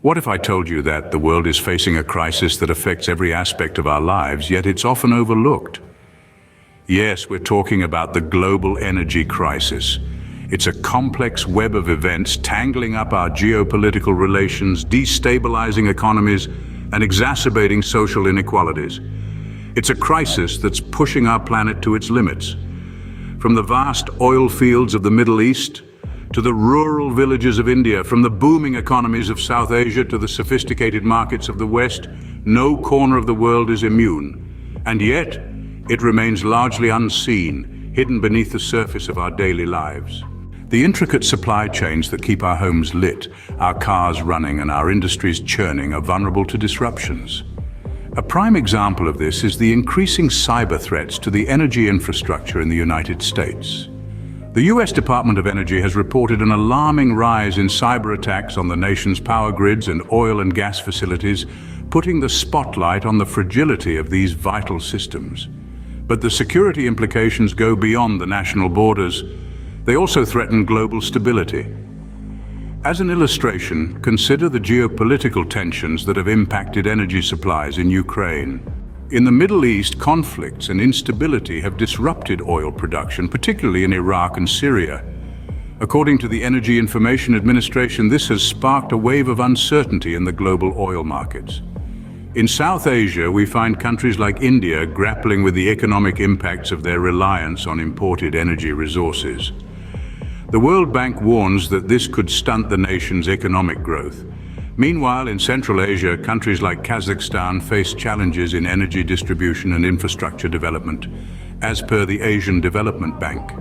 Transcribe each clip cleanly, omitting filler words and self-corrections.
What if I told you that the world is facing a crisis that affects every aspect of our lives, yet it's often overlooked? Yes, we're talking about the global energy crisis. It's a complex web of events tangling up our geopolitical relations, destabilizing economies, and exacerbating social inequalities. It's a crisis that's pushing our planet to its limits. From the vast oil fields of the Middle East to the rural villages of India, from the booming economies of South Asia to the sophisticated markets of the West, no corner of the world is immune. And yet, it remains largely unseen, hidden beneath the surface of our daily lives. The intricate supply chains that keep our homes lit, our cars running, and our industries churning are vulnerable to disruptions. A prime example of this is the increasing cyber threats to the energy infrastructure in the United States. The US Department of Energy has reported an alarming rise in cyber attacks on the nation's power grids and oil and gas facilities, putting the spotlight on the fragility of these vital systems. But the security implications go beyond the national borders. They also threaten global stability. As an illustration, consider the geopolitical tensions that have impacted energy supplies in Ukraine. In the Middle East, conflicts and instability have disrupted oil production, particularly in Iraq and Syria. According to the Energy Information Administration, this has sparked a wave of uncertainty in the global oil markets. In South Asia, we find countries like India grappling with the economic impacts of their reliance on imported energy resources. The World Bank warns that this could stunt the nation's economic growth. Meanwhile, in Central Asia, countries like Kazakhstan face challenges in energy distribution and infrastructure development, as per the Asian Development Bank.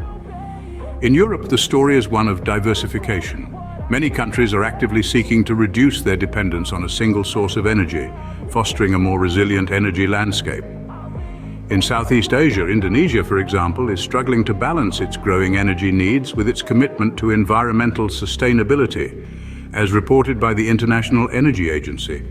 In Europe, the story is one of diversification. Many countries are actively seeking to reduce their dependence on a single source of energy, fostering a more resilient energy landscape. In Southeast Asia, Indonesia, for example, is struggling to balance its growing energy needs with its commitment to environmental sustainability, as reported by the International Energy Agency.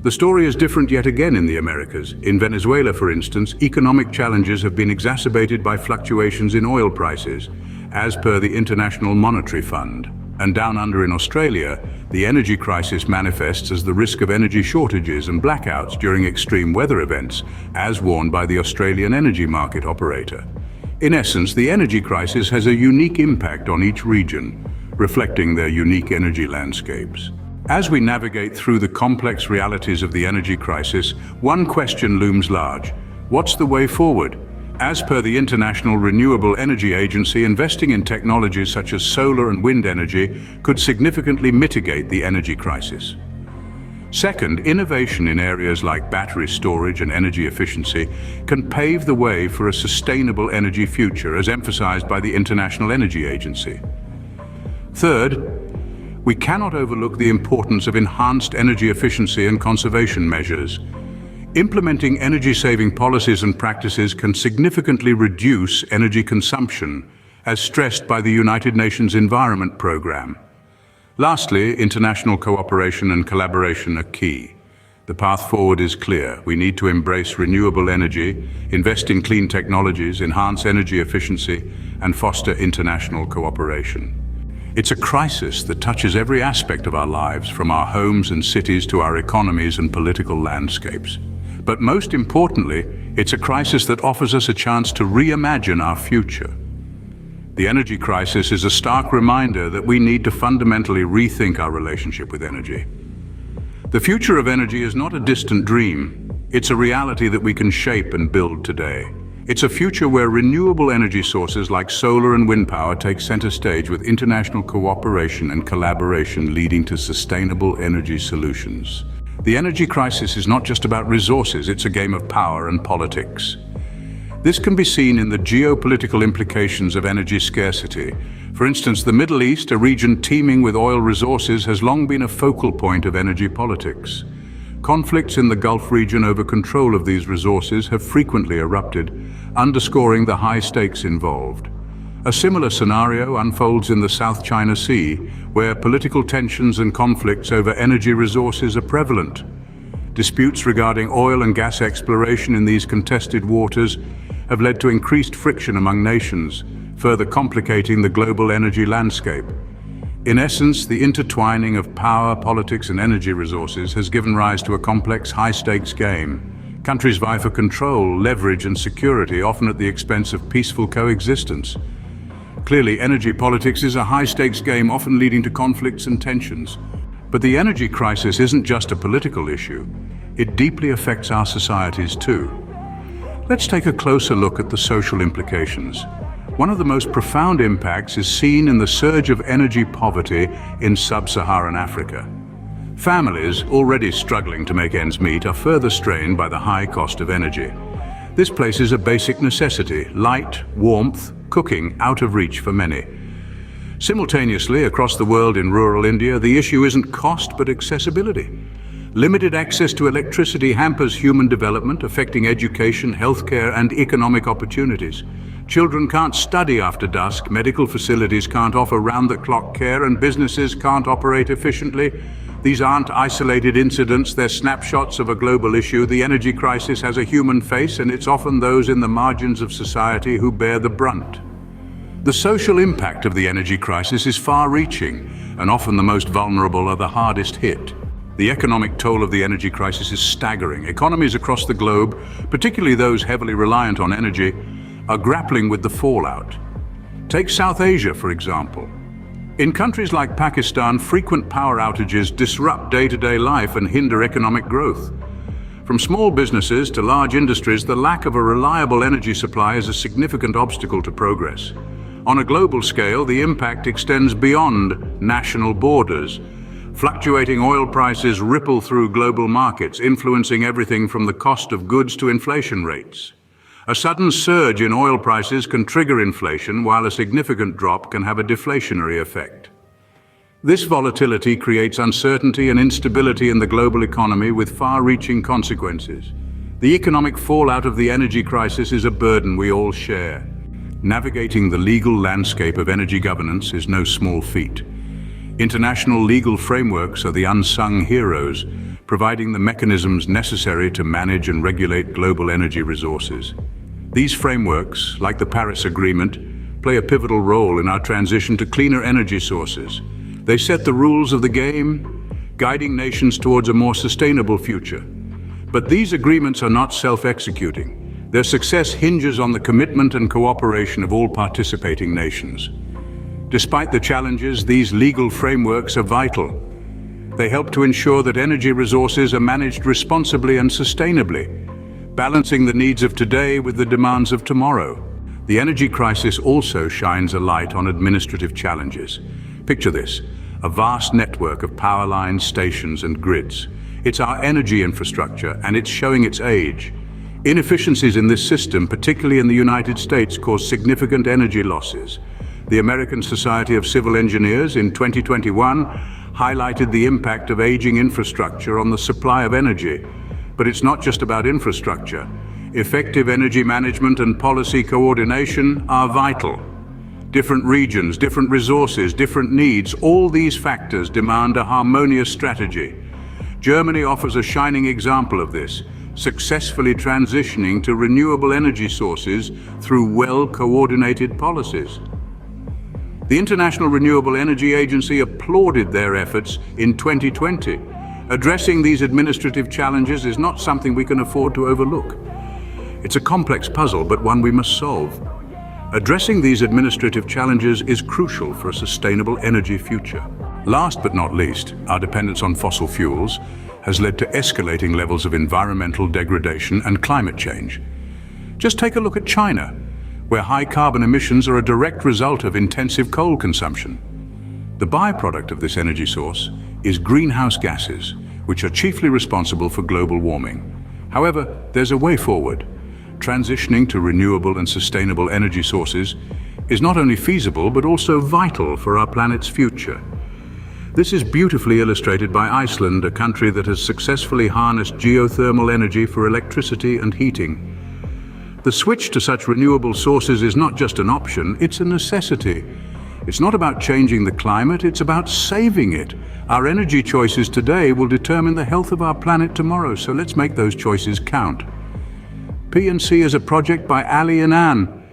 The story is different yet again in the Americas. In Venezuela, for instance, economic challenges have been exacerbated by fluctuations in oil prices, as per the International Monetary Fund. And down under in Australia, the energy crisis manifests as the risk of energy shortages and blackouts during extreme weather events, as warned by the Australian energy market operator. In essence, the energy crisis has a unique impact on each region, reflecting their unique energy landscapes. As we navigate through the complex realities of the energy crisis, one question looms large: what's the way forward? As per the International Renewable Energy Agency, investing in technologies such as solar and wind energy could significantly mitigate the energy crisis. Second, innovation in areas like battery storage and energy efficiency can pave the way for a sustainable energy future, as emphasized by the International Energy Agency. Third, we cannot overlook the importance of enhanced energy efficiency and conservation measures. Implementing energy-saving policies and practices can significantly reduce energy consumption, as stressed by the United Nations Environment Programme. Lastly, international cooperation and collaboration are key. The path forward is clear. We need to embrace renewable energy, invest in clean technologies, enhance energy efficiency, and foster international cooperation. It's a crisis that touches every aspect of our lives, from our homes and cities to our economies and political landscapes. But most importantly, it's a crisis that offers us a chance to reimagine our future. The energy crisis is a stark reminder that we need to fundamentally rethink our relationship with energy. The future of energy is not a distant dream. It's a reality that we can shape and build today. It's a future where renewable energy sources like solar and wind power take center stage, with international cooperation and collaboration leading to sustainable energy solutions. The energy crisis is not just about resources, it's a game of power and politics. This can be seen in the geopolitical implications of energy scarcity. For instance, the Middle East, a region teeming with oil resources, has long been a focal point of energy politics. Conflicts in the Gulf region over control of these resources have frequently erupted, underscoring the high stakes involved. A similar scenario unfolds in the South China Sea, where political tensions and conflicts over energy resources are prevalent. Disputes regarding oil and gas exploration in these contested waters have led to increased friction among nations, further complicating the global energy landscape. In essence, the intertwining of power, politics, and energy resources has given rise to a complex, high-stakes game. Countries vie for control, leverage, and security, often at the expense of peaceful coexistence. Clearly, energy politics is a high-stakes game, often leading to conflicts and tensions. But the energy crisis isn't just a political issue. It deeply affects our societies too. Let's take a closer look at the social implications. One of the most profound impacts is seen in the surge of energy poverty in sub-Saharan Africa. Families, already struggling to make ends meet, are further strained by the high cost of energy. This places a basic necessity, light, warmth, cooking, out of reach for many. Simultaneously, across the world in rural India, the issue isn't cost but accessibility. Limited access to electricity hampers human development, affecting education, healthcare, and economic opportunities. Children can't study after dusk, medical facilities can't offer round-the-clock care, and businesses can't operate efficiently. These aren't isolated incidents, they're snapshots of a global issue. The energy crisis has a human face, and it's often those in the margins of society who bear the brunt. The social impact of the energy crisis is far-reaching, and often the most vulnerable are the hardest hit. The economic toll of the energy crisis is staggering. Economies across the globe, particularly those heavily reliant on energy, are grappling with the fallout. Take South Asia, for example. In countries like Pakistan, frequent power outages disrupt day-to-day life and hinder economic growth. From small businesses to large industries, the lack of a reliable energy supply is a significant obstacle to progress. On a global scale, the impact extends beyond national borders. Fluctuating oil prices ripple through global markets, influencing everything from the cost of goods to inflation rates. A sudden surge in oil prices can trigger inflation, while a significant drop can have a deflationary effect. This volatility creates uncertainty and instability in the global economy with far-reaching consequences. The economic fallout of the energy crisis is a burden we all share. Navigating the legal landscape of energy governance is no small feat. International legal frameworks are the unsung heroes, providing the mechanisms necessary to manage and regulate global energy resources. These frameworks, like the Paris Agreement, play a pivotal role in our transition to cleaner energy sources. They set the rules of the game, guiding nations towards a more sustainable future. But these agreements are not self-executing. Their success hinges on the commitment and cooperation of all participating nations. Despite the challenges, these legal frameworks are vital. They help to ensure that energy resources are managed responsibly and sustainably, balancing the needs of today with the demands of tomorrow. The energy crisis also shines a light on administrative challenges. Picture this, a vast network of power lines, stations, and grids. It's our energy infrastructure, and it's showing its age. Inefficiencies in this system, particularly in the United States, cause significant energy losses. The American Society of Civil Engineers in 2021 highlighted the impact of aging infrastructure on the supply of energy. But it's not just about infrastructure. Effective energy management and policy coordination are vital. Different regions, different resources, different needs, all these factors demand a harmonious strategy. Germany offers a shining example of this, successfully transitioning to renewable energy sources through well-coordinated policies. The International Renewable Energy Agency applauded their efforts in 2020. Addressing these administrative challenges is not something we can afford to overlook. It's a complex puzzle, but one we must solve. Addressing these administrative challenges is crucial for a sustainable energy future. Last but not least, our dependence on fossil fuels has led to escalating levels of environmental degradation and climate change. Just take a look at China, where high carbon emissions are a direct result of intensive coal consumption. The byproduct of this energy source is greenhouse gases, which are chiefly responsible for global warming. However, there's a way forward. Transitioning to renewable and sustainable energy sources is not only feasible, but also vital for our planet's future. This is beautifully illustrated by Iceland, a country that has successfully harnessed geothermal energy for electricity and heating. The switch to such renewable sources is not just an option, it's a necessity. It's not about changing the climate, it's about saving it. Our energy choices today will determine the health of our planet tomorrow, so let's make those choices count. P&C is a project by Ali and Anne,